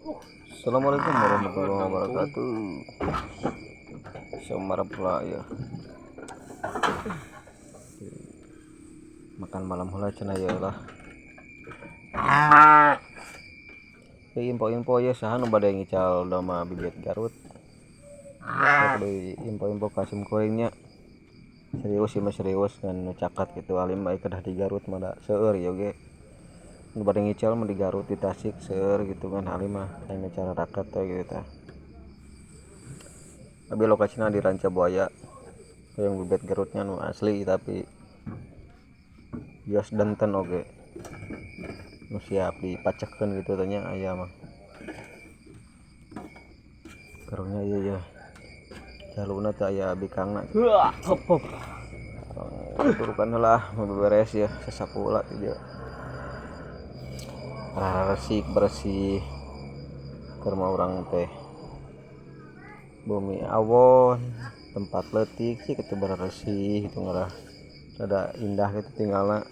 Assalamualaikum warahmatullahi wabarakatuh. Semara pula ya. Makan malam hula cenah ya lah. Info-info ya saha nu bade ngical dama bibit Garut. Kudu info-info kasem koingnya. Serius sih mah serius ngan cakat gitu alim bae kedah di Garut mah da seueur ya ge. Nu bade ngical mah di Garut di Tasik seueur gitu kan alim mah aya cara rakat teh gitu tah. Tapi lokasinya di Ranca Buaya. Yang bibit Garutnya nu asli tapi bios denten oge. Nu siap dipacekeun gitu tanya aya mah. Karunya ieu ya. Jaluna teh aya bikangna. Hop hop. Turukan heula beberes ya sasakula teh dia. Resik bersih keur mah urang teh. Bumi awon, tempat leutik sih kitu beresih gitu ngarah rada indah gitu tinggalna.